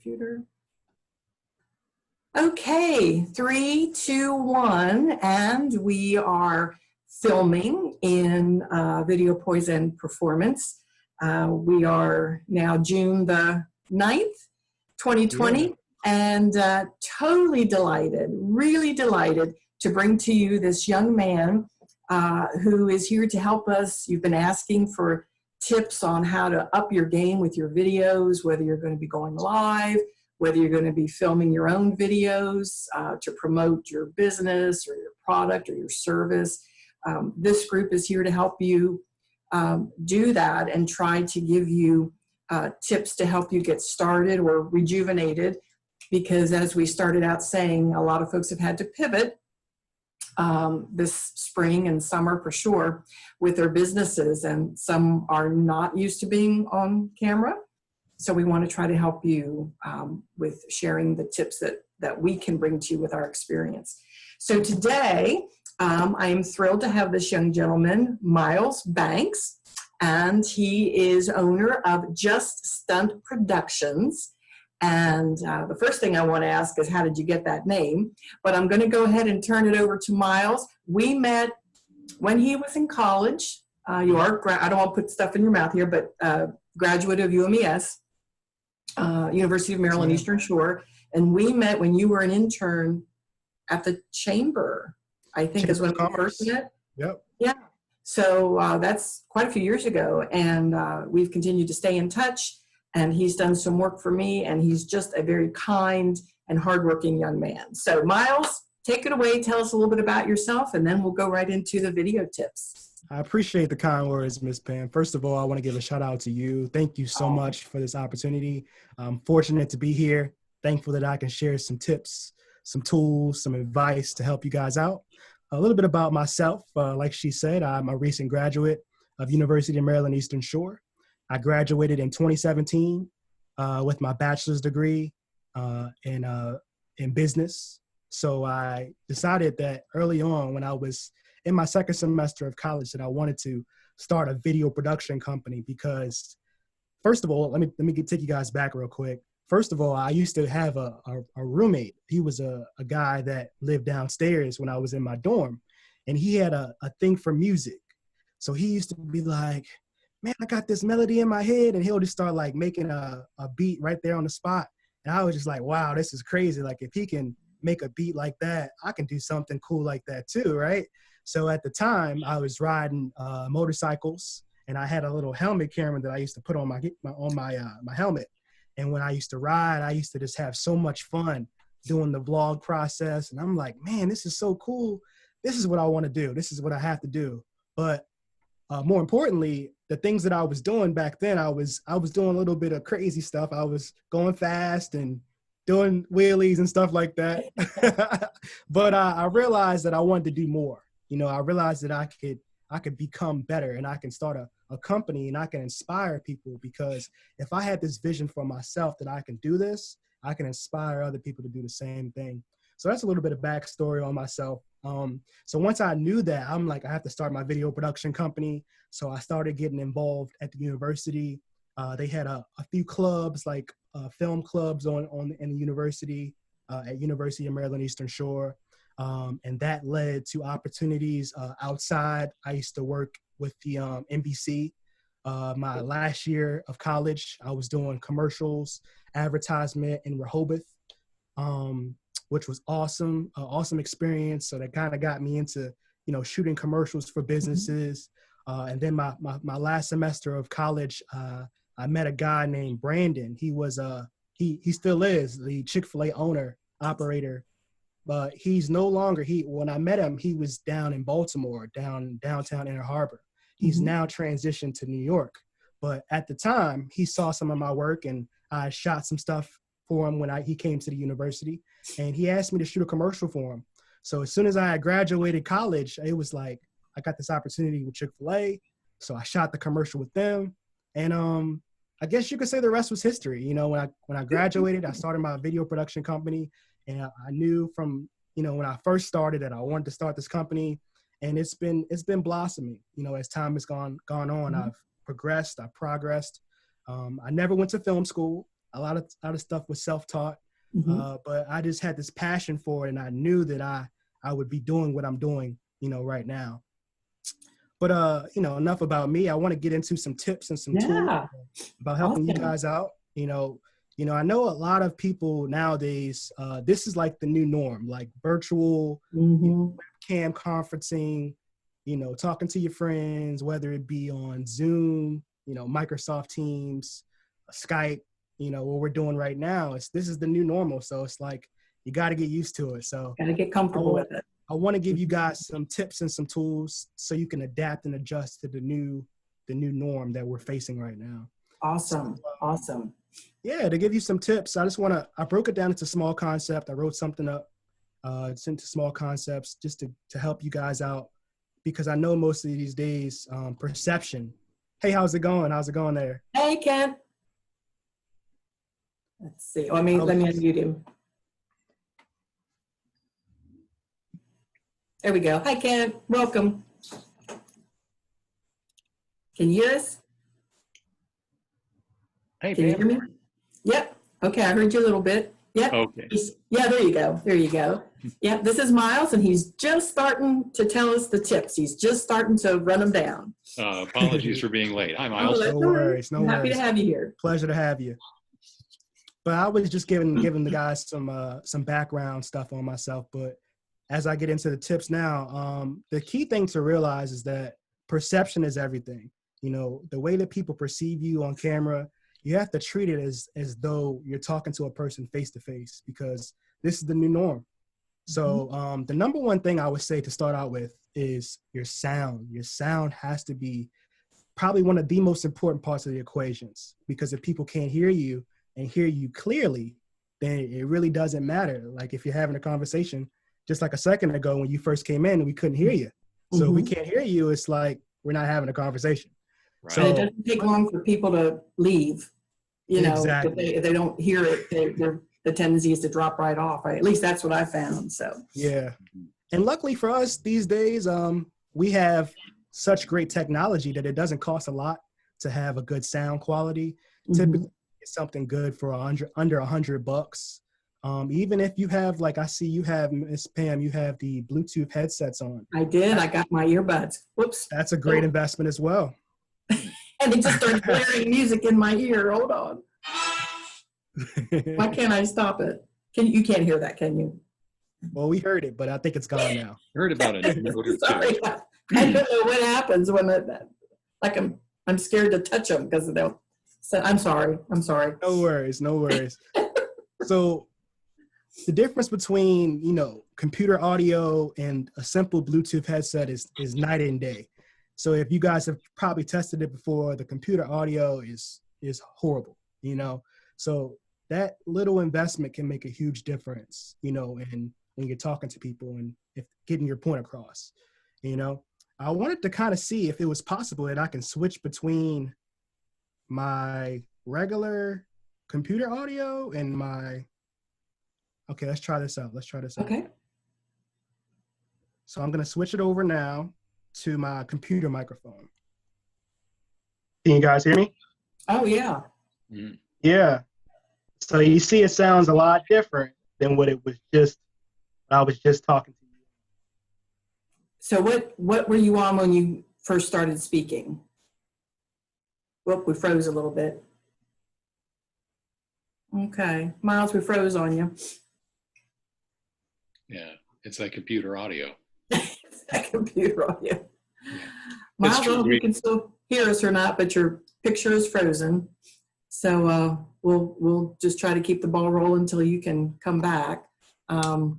computer. Okay, 3, 2, 1, and we are filming in Video Poison Performance. We are now June the 9th, 2020, and totally delighted, really delighted to bring to you this young man who is here to help us. You've been asking for tips on how to up your game with your videos, whether you're going to be going live, whether you're going to be filming your own videos to promote your business or your product or your service. This group is here to help you do that and try to give you tips to help you get started or rejuvenated, because as we started out saying, a lot of folks have had to pivot this spring and summer for sure with their businesses, and some are not used to being on camera. So we want to try to help you with sharing the tips that we can bring to you with our experience. So today, I am thrilled to have this young gentleman, Myles Banks, and he is owner of Just Stunt Productions. And the first thing I want to ask is, how did you get that name? But I'm going to go ahead and turn it over to Myles. We met when he was in college. You are, I don't want to put stuff in your mouth here, but graduate of UMES. University of Maryland, Eastern Shore, and we met when you were an intern at the Chamber, I think is when we first met. Yep. Yeah. So that's quite a few years ago, and we've continued to stay in touch, and he's done some work for me, and he's just a very kind and hardworking young man. So Myles, take it away. Tell us a little bit about yourself, and then we'll go right into the video tips. I appreciate the kind words, Ms. Pam. First of all, I want to give a shout out to you. Thank you so much for this opportunity. I'm fortunate to be here. Thankful that I can share some tips, some tools, some advice to help you guys out. A little bit about myself. Like she said, I'm a recent graduate of University of Maryland, Eastern Shore. I graduated in 2017 with my bachelor's degree in business. So I decided that early on when I was in my second semester of college that I wanted to start a video production company, because first of all, let me take you guys back real quick. First of all, I used to have a roommate. He was a guy that lived downstairs when I was in my dorm, and he had a thing for music. So he used to be like, man, I got this melody in my head, and he'll just start like making a beat right there on the spot. And I was just like, wow, this is crazy. Like if he can make a beat like that, I can do something cool like that too, right? So at the time, I was riding motorcycles, and I had a little helmet camera that I used to put on my helmet. And when I used to ride, I used to just have so much fun doing the vlog process. And I'm like, man, this is so cool. This is what I want to do. This is what I have to do. But more importantly, the things that I was doing back then, I was doing a little bit of crazy stuff. I was going fast and doing wheelies and stuff like that. But I realized that I wanted to do more. You know, I realized that I could become better, and I can start a company, and I can inspire people, because if I had this vision for myself that I can do this, I can inspire other people to do the same thing. So that's a little bit of backstory on myself. So once I knew that, I'm like, I have to start my video production company. So I started getting involved at the university. They had a few clubs, like film clubs in the university, at University of Maryland, Eastern Shore. And that led to opportunities outside. I used to work with the NBC. My last year of college, I was doing commercials, advertisement in Rehoboth, which was awesome, awesome experience. So that kind of got me into, shooting commercials for businesses. And then my last semester of college, I met a guy named Brandon. He was he still is the Chick-fil-A owner, operator. But he's no longer, when I met him, he was down in Baltimore, downtown Inner Harbor. He's now transitioned to New York. But at the time, he saw some of my work, and I shot some stuff for him when he came to the university. And he asked me to shoot a commercial for him. So as soon as I graduated college, it was like, I got this opportunity with Chick-fil-A. So I shot the commercial with them. And I guess you could say the rest was history. When I graduated, I started my video production company. And I knew from, when I first started that I wanted to start this company, and it's been blossoming. As time has gone on, I've progressed, I've progressed. I never went to film school. a lot of stuff was self-taught, Mhm. but I just had this passion for it, and I knew that I would be doing what I'm doing, right now. But enough about me. I want to get into some tips and some tools Yeah, about helping you awesome. guys out. I know a lot of people nowadays, this is like the new norm, like virtual Mhm. webcam conferencing, talking to your friends, whether it be on Zoom, Microsoft Teams, Skype, what we're doing right now. This is the new normal. So it's like, you got to get used to it. So Gotta get I comfortable want, with it. I want to give you guys some tips and some tools so you can adapt and adjust to the new norm that we're facing right now. So, Awesome, awesome. yeah, to give you some tips, I broke it down into small concept. I wrote something up. It's into small concepts just to help you guys out, because I know most of these days, perception. Hey, how's it going? How's it going there? Hey, Ken. Let's see. Oh, I let was me just, unmute him. There we go. Hi, Ken. Welcome. Can you hear us? Hey, Can you Pam. hear me? Yep. Okay, I heard you a little bit. Yep. Okay. Yeah, there you go. There you go. Yeah, this is Myles, and he's just starting to tell us the tips. He's just starting to run them down. Apologies for being late. Hi, Oh, Myles. that's no all right. worries, no I'm happy to worries. have you here. Pleasure to have you. But I was just giving the guys some background stuff on myself. But as I get into the tips now, the key thing to realize is that perception is everything. The way that people perceive you on camera, you have to treat it as though you're talking to a person face to face, because this is the new norm. So the number one thing I would say to start out with is your sound. Your sound has to be probably one of the most important parts of the equations, because if people can't hear you and hear you clearly, then it really doesn't matter. Like if you're having a conversation, just like a second ago when you first came in, we couldn't hear you. So if we can't hear you, it's like we're not having a conversation. Right. And it So doesn't take long for people to leave. exactly. If they don't hear it, the tendency is to drop right off. Right? At least that's what I found. So Yeah. And luckily for us these days, we have such great technology that it doesn't cost a lot to have a good sound quality. Typically, it's something good for under $100. Even if you have, like I see you have, Miss Pam, you have the Bluetooth headsets on. I did. I got my earbuds. Whoops. That's a great investment as well. And it just started blaring music in my ear. Hold on. Why can't I stop it? You can't hear that, can you? Well, we heard it, but I think it's gone now. Heard about it. Sorry. I don't know what happens when like I'm scared to touch them because they'll. So I'm sorry. I'm sorry. No worries, no worries. So the difference between, computer audio and a simple Bluetooth headset is night and day. So if you guys have probably tested it before, the computer audio is horrible, So that little investment can make a huge difference, in when you're talking to people and if getting your point across, I wanted to kind of see if it was possible that I can switch between my regular computer audio and my, okay, let's try this out. Okay. So I'm going to switch it over now to my computer microphone. Can you guys hear me? Oh yeah. Mhm. Yeah. So you see, it sounds a lot different than what I was just talking to you. So what were you on when you first started speaking? Whoop, we froze a little bit. Okay, Myles, we froze on you. Yeah, it's that computer audio. That computer audio. Yeah. Myles, I true. don't know if you can still hear us or not, but your picture is frozen. So we'll just try to keep the ball rolling until you can come back. Yeah.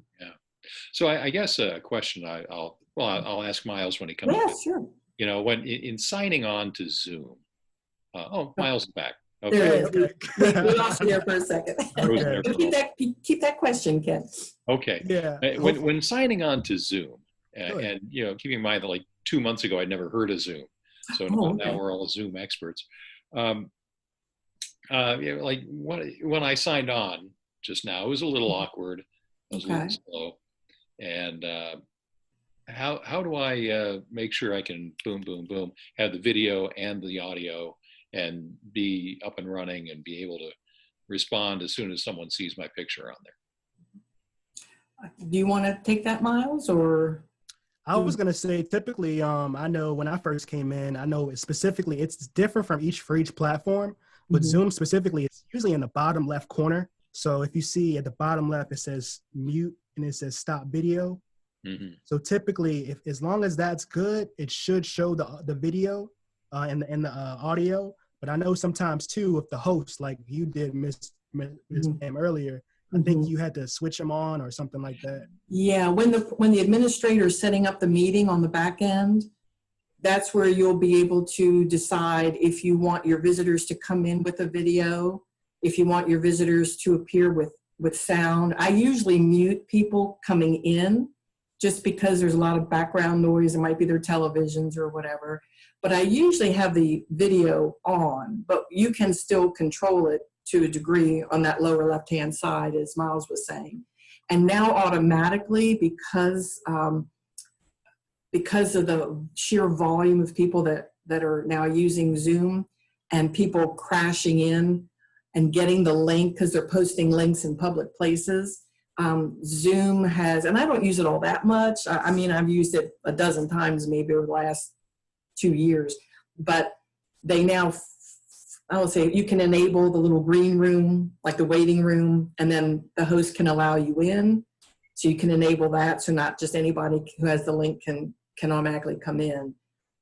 So I guess a question I'll ask Myles when he comes Yeah, back. sure. When in signing on to Zoom. Myles is back. Okay. There it is. Okay. We lost you there for a second. Frozen there Okay. for a moment. Keep that question, Ken. Okay. Yeah. When signing on to Zoom, Good. and keeping in mind that like 2 months ago I'd never heard of Zoom, so Oh, now okay. we're all Zoom experts. Like when I signed on just now, it was a little awkward. I was a little slow, and how do I make sure I can boom, boom, boom, have the video and the audio and be up and running and be able to respond as soon as someone sees my picture on there. Do you want to take that, Myles, or? I was gonna say typically, I know when I first came in, I know specifically it's different from for each platform, but Zoom specifically, it's usually in the bottom left corner. So if you see at the bottom left, it says mute and it says stop video. So typically, as long as that's good, it should show the video and the audio. But I know sometimes too, if the host, like you did, Miss Pam earlier, I think you had to switch them on or something like that. Yeah, when the administrator is setting up the meeting on the back end, that's where you'll be able to decide if you want your visitors to come in with a video, if you want your visitors to appear with sound. I usually mute people coming in just because there's a lot of background noise. It might be their televisions or whatever. But I usually have the video on, but you can still control it to a degree on that lower left-hand side, as Myles was saying. And now automatically, because of the sheer volume of people that are now using Zoom and people crashing in and getting the link because they're posting links in public places, Zoom has, and I don't use it all that much. I mean, I've used it a dozen times maybe over the last 2 years, but they now, I will say, you can enable the little green room, like the waiting room, and then the host can allow you in. So you can enable that, so not just anybody who has the link can automatically come in.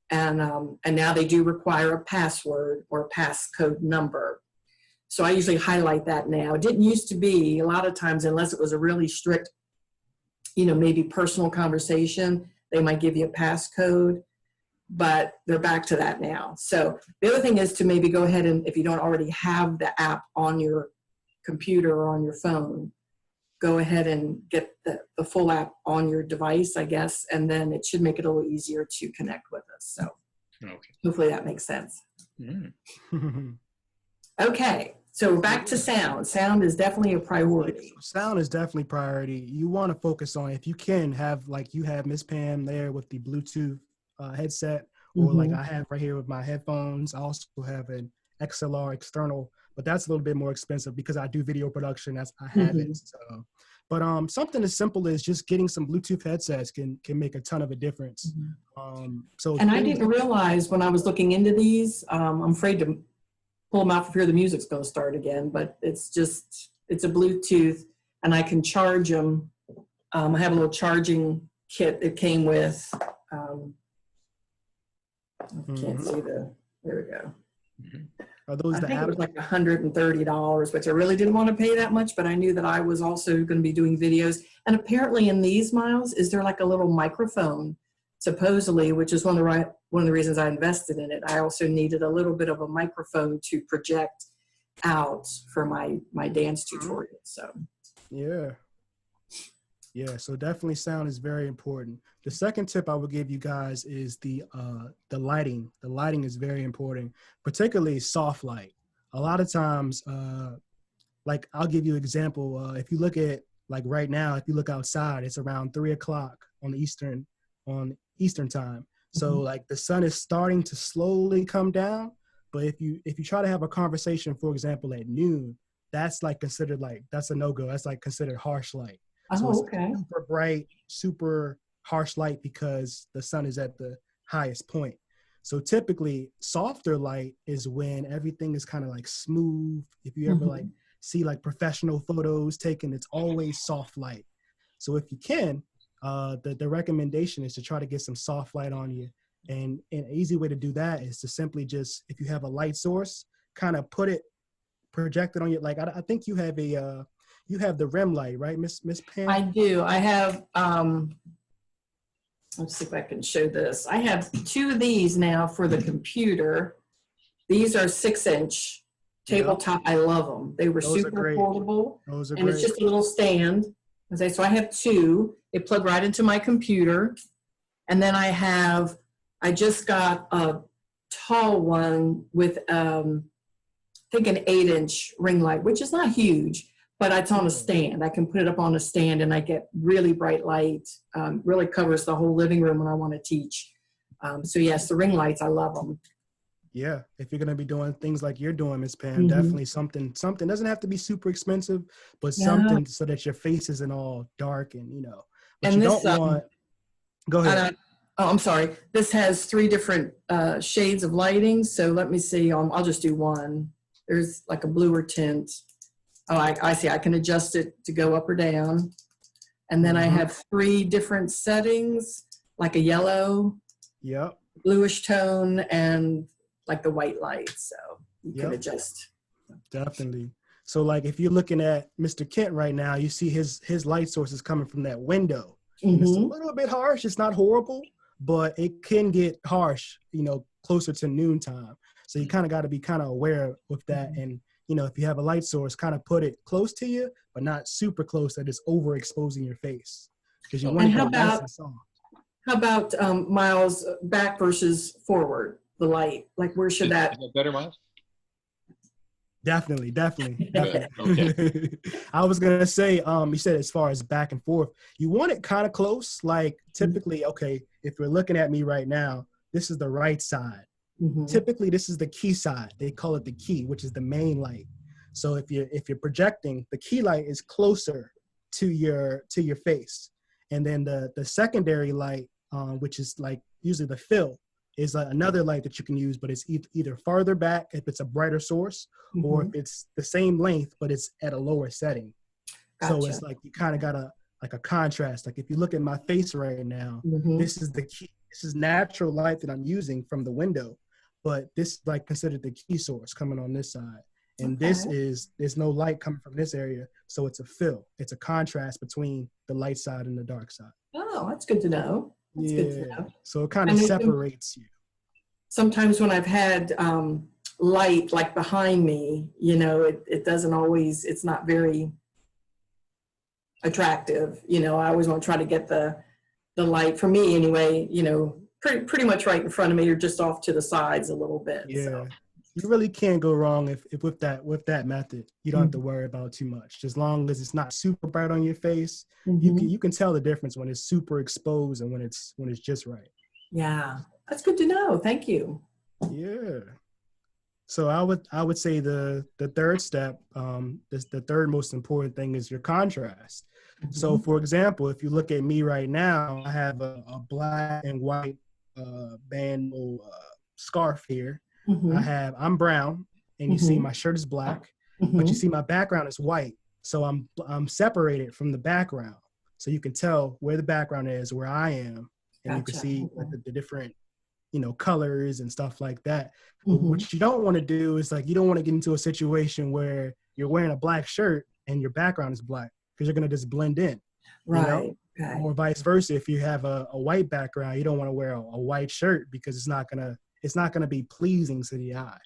And now they do require a password or a passcode number. So I usually highlight that now. It didn't used to be, a lot of times, unless it was a really strict, maybe personal conversation, they might give you a passcode, but they're back to that now. So the other thing is to maybe go ahead and, if you don't already have the app on your computer or on your phone, go ahead and get the full app on your device, I guess, and then it should make it a little easier to connect with us. So hopefully that makes sense. Okay, so back to sound. Sound is definitely a priority. Sound is definitely priority. You want to focus on, if you can, have, like you have Miss Pam there with the Bluetooth headset, or like I have right here with my headphones. I also have an XLR external, but that's a little bit more expensive because I do video production. I have it. So. But something as simple as just getting some Bluetooth headsets can make a ton of a difference. And I didn't realize when I was looking into these, I'm afraid to pull them out for fear the music's going to start again, but it's a Bluetooth, and I can charge them. I have a little charging kit it came with. I can't see there we go. Are those I the think apps? it was like $130, which I really didn't want to pay that much, but I knew that I was also going to be doing videos. And apparently in these, Myles, is there like a little microphone, supposedly, which is one of the reasons I invested in it. I also needed a little bit of a microphone to project out for my dance tutorial. So yeah, so definitely sound is very important. The second tip I would give you guys is the lighting. The lighting is very important, particularly soft light. A lot of times, like I'll give you an example. If you look at, like right now, if you look outside, it's around 3 o'clock on Eastern time. So like the sun is starting to slowly come down. But if you try to have a conversation, for example, at noon, that's like considered that's a no-go. That's like considered harsh light. So it's super bright, super harsh light because the sun is at the highest point. So typically softer light is when everything is kind of like smooth. If you ever like see like professional photos taken, it's always soft light. So if you can, the recommendation is to try to get some soft light on you. And an easy way to do that is to simply just, if you have a light source, kind of project it on you. Like I think you have you have the rim light, right, Miss Pam? I do. I have, let's see if I can show this. I have 2 of these now for the computer. These are 6-inch tabletop. I love them. They were super portable. Those are and great. It's just a little stand. So I have 2. They plug right into my computer. And then I just got a tall one with, I think an 8-inch ring light, which is not huge, but it's on a stand. I can put it up on a stand and I get really bright light, really covers the whole living room when I want to teach. So yes, the ring lights, I love them. Yeah, if you're gonna be doing things like you're doing, Miss Pam, Mhm. definitely something doesn't have to be super expensive, but Yeah. something so that your face isn't all dark and But you And don't this, want. Go I ahead. don't, oh, I'm sorry. This has three different shades of lighting. So let me see. I'll just do one. There's like a bluer tint. Oh, I see. I can adjust it to go up or down. And then I Mm-hmm. have three different settings, like a yellow, Yep. bluish tone, and like the white light. So you can Yep. adjust. Definitely. So like if you're looking at Mr. Kent right now, you see his light source is coming from that window. And it's a Mm-hmm. little bit harsh. It's not horrible, but it can get harsh, closer to noontime. So you kind of got to be kind of aware with that. And, if you have a light source, kind of put it close to you, but not super close that it's overexposing your face. Because you want And to get nice and soft. how about Miles, back versus forward, the light? Like where should Is that? that better, Myles? Definitely. Good. Okay. I was gonna say, you said as far as back and forth, you want it kind of close. Like typically, okay, if you're looking at me right now, this is the right side. Mm-hmm. Typically, this is the key side. They call it the key, which is the main light. So if you're projecting, the key light is closer to your face, and then the secondary light, which is like usually the fill, is another light that you can use, but it's either farther back if it's a brighter source, or if it's the same length but it's at a lower setting. Gotcha. So it's like you kind of got a contrast. Like if you look at my face right now, Mm-hmm. this is the key. This is natural light that I'm using from the window, but this is like considered the key source coming on this side. And there's no light coming from this area, so it's a fill. It's a contrast between the light side and the dark side. Oh, that's good to know. That's good to know. So it kind of separates you. Sometimes when I've had light like behind me, it doesn't always, it's not very attractive. I always want to try to get the light, for me anyway, pretty much right in front of me or just off to the sides a little bit. Yeah. So. You really can't go wrong if with that method. You don't have to worry about too much. As long as it's not super bright on your face, you can tell the difference when it's super exposed and when it's just right. Yeah, that's good to know. Thank you. Yeah. So I would say the third step, the third most important thing is your contrast. So for example, if you look at me right now, I have a black and white band scarf here. I'm brown, and you see my shirt is black, but you see my background is white. So I'm separated from the background, so you can tell where the background is, where I am, and you can see the different colors and stuff like that. But what you don't want to do is you don't want to get into a situation where you're wearing a black shirt and your background is black, because you're gonna just blend in, right? Or vice versa. If you have a white background, you don't want to wear a white shirt because it's not gonna be pleasing to the eye.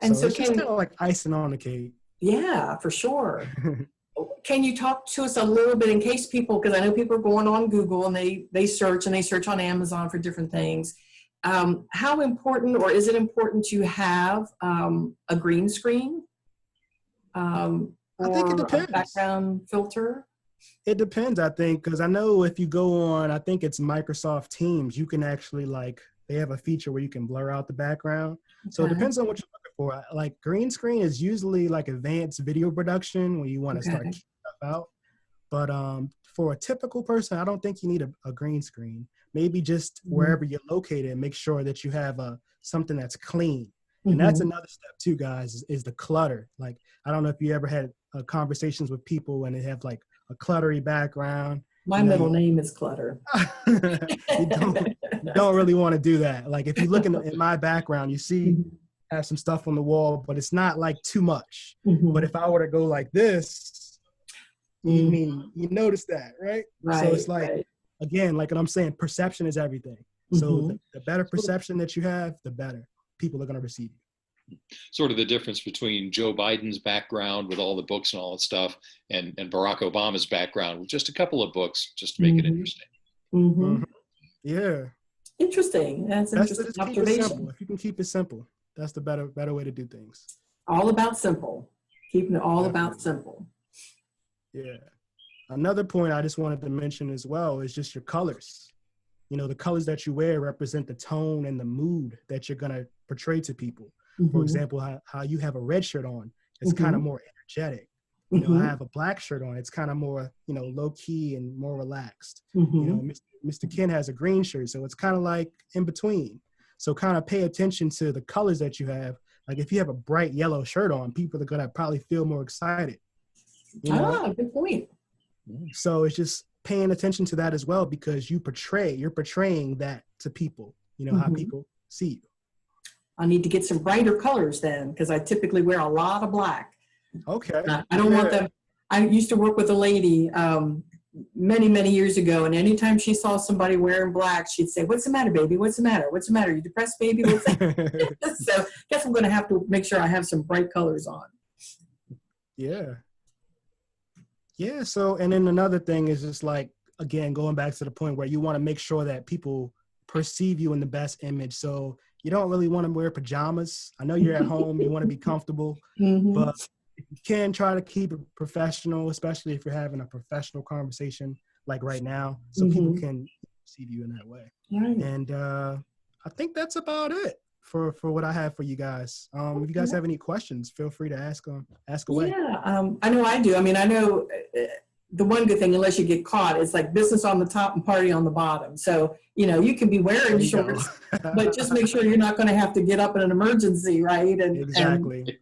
And so it's just kind of like icing on the cake. Yeah, for sure. Can you talk to us a little bit, in case people, because I know people are going on Google and they search on Amazon for different things. How important, or is it important to have a green screen? I think it depends. A background filter? It depends, I think, because I know if you go on, I think it's Microsoft Teams, you can actually they have a feature where you can blur out the background. Okay. So it depends on what you're looking for. Like green screen is usually like advanced video production when you want to start keeping stuff out. But for a typical person, I don't think you need a green screen. Maybe just wherever you're located, make sure that you have something that's clean. And that's another step too, guys, is the clutter. Like, I don't know if you ever had conversations with people and they have a cluttery background. My middle name is Clutter. you don't really want to do that. Like if you look in my background, you see I have some stuff on the wall, but it's not too much. But if I were to go like this, you notice that, right? So it's again, like what I'm saying, perception is everything. So the better perception that you have, the better people are going to receive you. Sort of the difference between Joe Biden's background with all the books and all that stuff and Barack Obama's background with just a couple of books, just to make it interesting. Yeah. Interesting. That's interesting observation. If you can keep it simple, that's the better way to do things. All about simple. Keeping it all about simple. Yeah. Another point I just wanted to mention as well is just your colors. you know, the colors that you wear represent the tone and the mood that you're going to portray to people. For example, how you have a red shirt on, it's kind of more energetic. You know, I have a black shirt on, it's kind of more, you know, low key and more relaxed. You know, Mr. Ken has a green shirt, so it's kind of like in between. So kind of pay attention to the colors that you have. Like if you have a bright yellow shirt on, people are going to probably feel more excited. You know? Good point. So it's just paying attention to that as well, because you're portraying that to people, you know, how people see you. I need to get some brighter colors then, because I typically wear a lot of black. Okay. I don't want them. I used to work with a lady many, many years ago, and anytime she saw somebody wearing black, she'd say, "What's the matter, baby? What's the matter? What's the matter? You depressed, baby? What's that?" So I guess I'm going to have to make sure I have some bright colors on. Yeah. Yeah. So, and then another thing is just like, again, going back to the point where you want to make sure that people perceive you in the best image. So you don't really want to wear pajamas. I know you're at home, you want to be comfortable, but if you can, try to keep it professional, especially if you're having a professional conversation like right now, so people can perceive you in that way. Right. And I think that's about it for what I have for you guys. If you guys have any questions, feel free to ask away. Yeah, I know I do. I mean, I know the one good thing, unless you get caught, it's like business on the top and party on the bottom. So, you know, you can be wearing shorts, but just make sure you're not going to have to get up in an emergency, right? And exactly.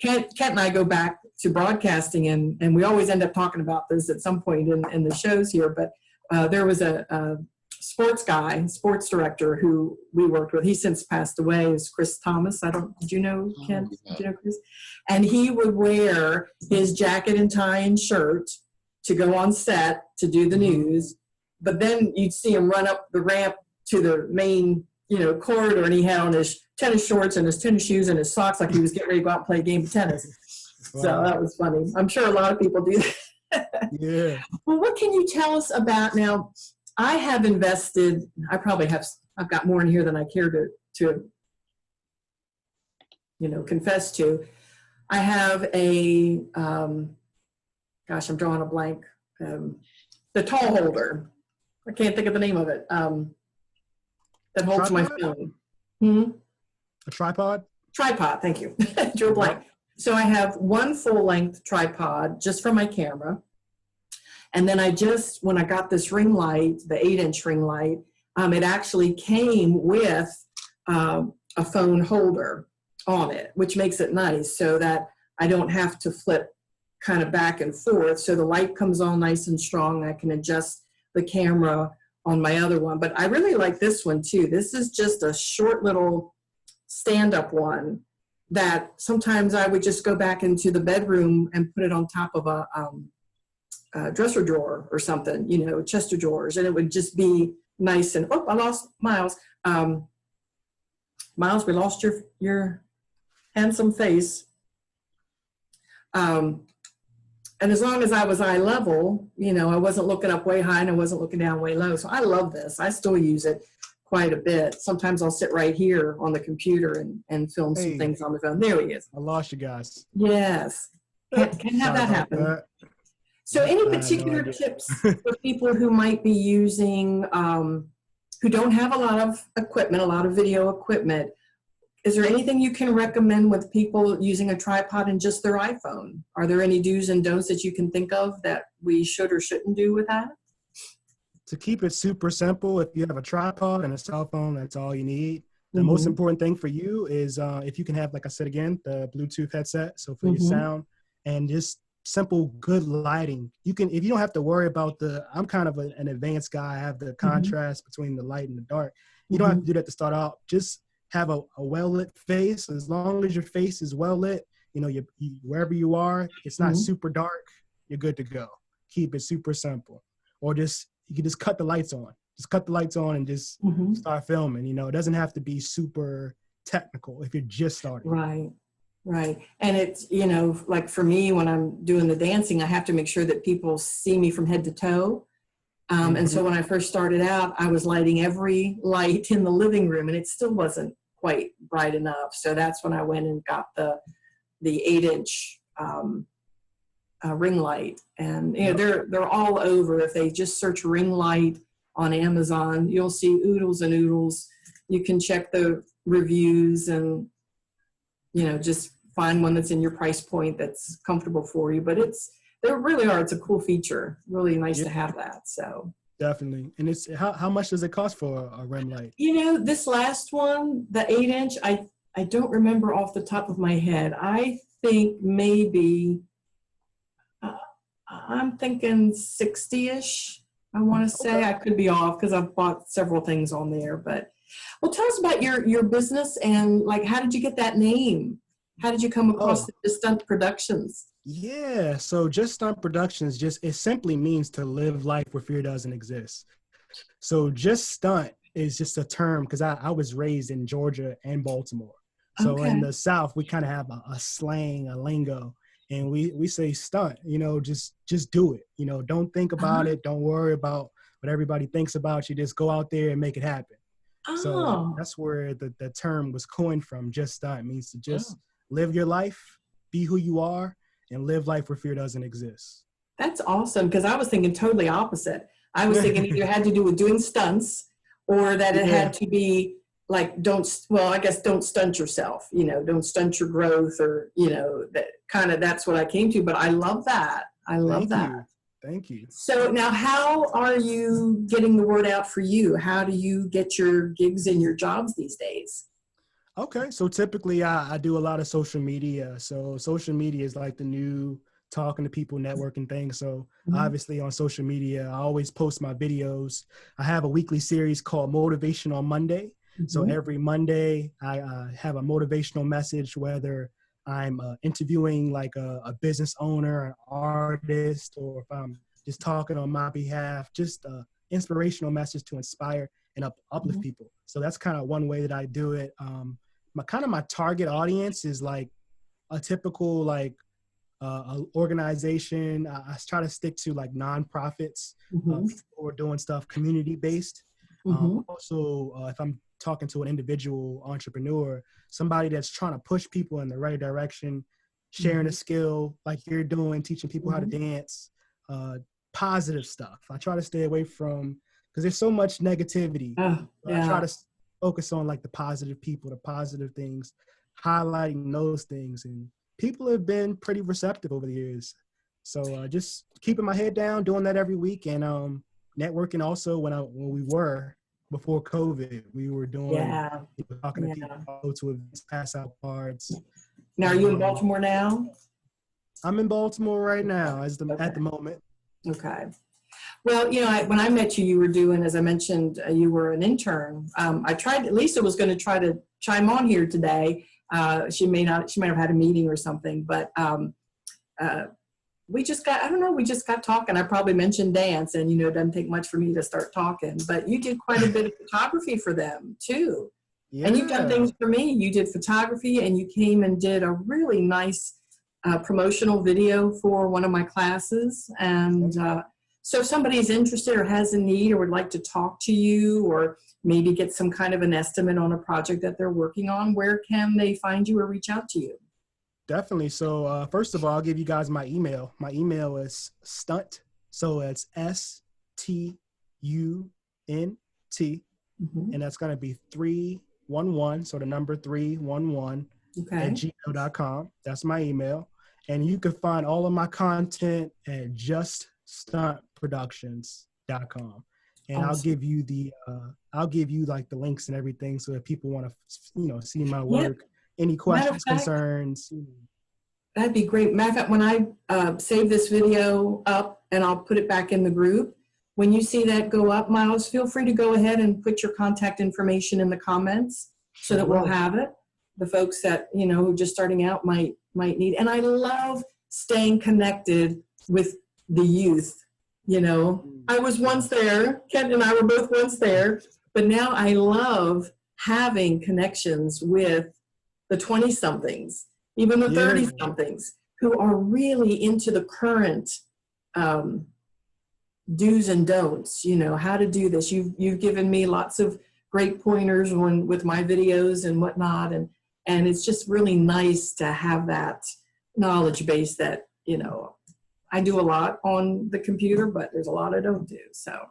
Kent and I go back to broadcasting, and we always end up talking about this at some point in the shows here. But there was a sports director who we worked with. He since passed away. Is Chris Thomas? Did you know Kent? Did you know Chris? And he would wear his jacket and tie and shirt to go on set to do the news. But then you'd see him run up the ramp to the main, you know, corridor, and he had on his tennis shorts and his tennis shoes and his socks like he was getting ready to go out and play a game of tennis. Wow. So that was funny. I'm sure a lot of people do that. Yeah. Well, what can you tell us about now? I have invested, I've got more in here than I care to you know, confess to. I have a, gosh, I'm drawing a blank, the tall holder. I can't think of the name of it. That holds my phone. A tripod? Tripod, thank you. Drew a blank. So I have one full-length tripod just for my camera. And then when I got this ring light, the 8-inch ring light, it actually came with a phone holder on it, which makes it nice so that I don't have to flip kind of back and forth. So the light comes on nice and strong. I can adjust the camera on my other one. But I really like this one too. This is just a short little stand-up one that sometimes I would just go back into the bedroom and put it on top of a dresser drawer or something, you know, chest of drawers, and it would just be nice. And I lost Myles. Myles, we lost your handsome face. And as long as I was eye level, you know, I wasn't looking up way high and I wasn't looking down way low. So I love this. I still use it quite a bit. Sometimes I'll sit right here on the computer and film some things on the phone. There he is. I lost you guys. Yes. Can't have that happen. So any particular tips for people who might be using, who don't have a lot of equipment, a lot of video equipment? Is there anything you can recommend with people using a tripod and just their iPhone? Are there any do's and don'ts that you can think of that we should or shouldn't do with that? To keep it super simple, if you have a tripod and a cell phone, that's all you need. The most important thing for you is if you can have, like I said again, the Bluetooth headset, so for your sound, and just simple good lighting. If you don't have to worry about I'm kind of an advanced guy. I have the contrast between the light and the dark. You don't have to do that to start out. Just have a well-lit face. As long as your face is well-lit, you know, wherever you are, it's not super dark, you're good to go. Keep it super simple. Or you can just cut the lights on. Just cut the lights on and just start filming. You know, it doesn't have to be super technical if you're just starting. Right. And it's, you know, like for me, when I'm doing the dancing, I have to make sure that people see me from head to toe. And so when I first started out, I was lighting every light in the living room, and it still wasn't quite bright enough. So that's when I went and got the 8-inch ring light. And you know, they're all over. If they just search ring light on Amazon, you'll see oodles and oodles. You can check the reviews and, you know, just find one that's in your price point that's comfortable for you. But they really are. It's a cool feature. Really nice to have that. So definitely. And it's how much does it cost for a rim light? You know, this last one, the 8-inch, I don't remember off the top of my head. I think maybe I'm thinking 60-ish. I want to say. I could be off because I've bought several things on there. But well, tell us about your business and like how did you get that name? How did you come across the Just Stunt Productions? Yeah, so Just Stunt Productions, it simply means to live life where fear doesn't exist. So Just Stunt is just a term because I was raised in Georgia and Baltimore. So in the South, we kind of have a slang, a lingo, and we say stunt, you know, just do it. You know, don't think about it. Don't worry about what everybody thinks about you. Just go out there and make it happen. So that's where the term was coined from. Just Stunt. It means to just live your life, be who you are, and live life where fear doesn't exist. That's awesome because I was thinking totally opposite. I was thinking either had to do with doing stunts or that it had to be like, don't stunt yourself, you know, don't stunt your growth or, you know, that's what I came to. But I love that. I love that. Thank you. So now how are you getting the word out for you? How do you get your gigs and your jobs these days? Okay, so typically I do a lot of social media. So social media is like the new talking to people, networking thing. So obviously on social media, I always post my videos. I have a weekly series called Motivation on Monday. So every Monday I have a motivational message, whether I'm interviewing like a business owner, an artist, or if I'm just talking on my behalf, just an inspirational message to inspire and uplift people. So that's kind of one way that I do it. My target audience is like a typical like organization. I try to stick to like nonprofits, people who are doing stuff community based. Also, if I'm talking to an individual entrepreneur, somebody that's trying to push people in the right direction, sharing a skill like you're doing, teaching people how to dance, positive stuff. I try to stay away from, because there's so much negativity. I try to focus on like the positive people, the positive things, highlighting those things. And people have been pretty receptive over the years. So just keeping my head down, doing that every week, and networking also when we were, before COVID, we were doing, talking to people, to events, pass out cards. Now, are you in Baltimore now? I'm in Baltimore right now at the moment. Okay. Well, you know, when I met you, you were doing, as I mentioned, you were an intern. Lisa was going to try to chime on here today. She might have had a meeting or something, but we just got talking. I probably mentioned dance, and, you know, it doesn't take much for me to start talking, but you did quite a bit of photography for them too. Yeah. And you've done things for me. You did photography, and you came and did a really nice promotional video for one of my classes. And so if somebody's interested or has a need or would like to talk to you or maybe get some kind of an estimate on a project that they're working on, where can they find you or reach out to you? Definitely. So first of all, I'll give you guys my email. My email is stunt. So it's STUNT. And that's going to be 311. So the number 311 at gmail.com. That's my email. And you can find all of my content at juststuntproductions.com. And awesome. I'll give you like the links and everything. So if people want to, you know, see my work, any questions, concerns. That'd be great. Matter of fact, when I save this video up and I'll put it back in the group, when you see that go up, Myles, feel free to go ahead and put your contact information in the comments so that we'll have it. The folks that, you know, who are just starting out might need. And I love staying connected with the youth. You know, I was once there. Kent and I were both once there. But now I love having connections with the 20-somethings, even the 30-somethings, who are really into the current do's and don'ts, you know, how to do this. You've given me lots of great pointers with my videos and whatnot. And it's just really nice to have that knowledge base that, you know, I do a lot on the computer, but there's a lot I don't do. So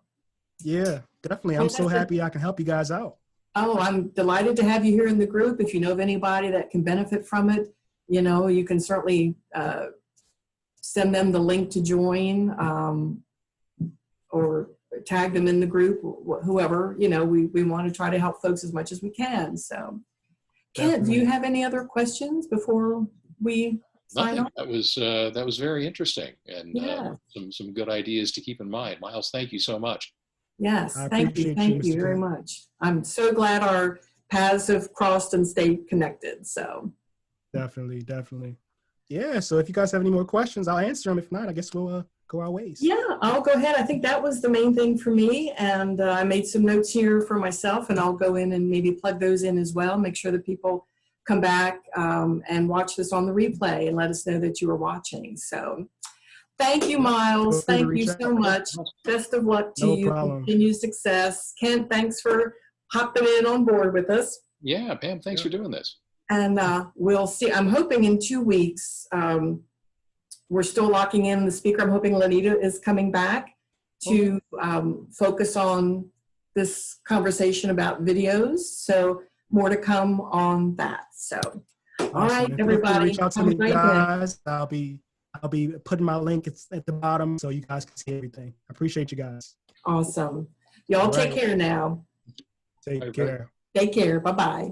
Yeah, definitely. I'm so happy I can help you guys out. Oh, I'm delighted to have you here in the group. If you know of anybody that can benefit from it, you can certainly send them the link to join, or tag them in the group, whoever. We want to try to help folks as much as we can. So, Kent, do you have any other questions before we sign off? That was very interesting, and some good ideas to keep in mind. Myles, thank you so much. Yes, thank you very much. I'm so glad our paths have crossed and stayed connected. So definitely. Yeah, so if you guys have any more questions, I'll answer them. If not, I guess we'll go our ways. Yeah, I'll go ahead. I think that was the main thing for me, and I made some notes here for myself, and I'll go in and maybe plug those in as well, make sure that people come back and watch this on the replay and let us know that you were watching. So thank you, Myles. Thank you so much. Best of luck to you. Continued success. Kent, thanks for hopping in on board with us. Yeah, Pam, thanks for doing this. And we'll see. I'm hoping in 2 weeks, we're still locking in the speaker. I'm hoping Lanita is coming back to focus on this conversation about videos. So more to come on that. So, all right, everybody. Reach out to me, guys. I'll be putting my link at the bottom so you guys can see everything. I appreciate you guys. Awesome. Y'all take care now. Take care. Take care. Bye-bye.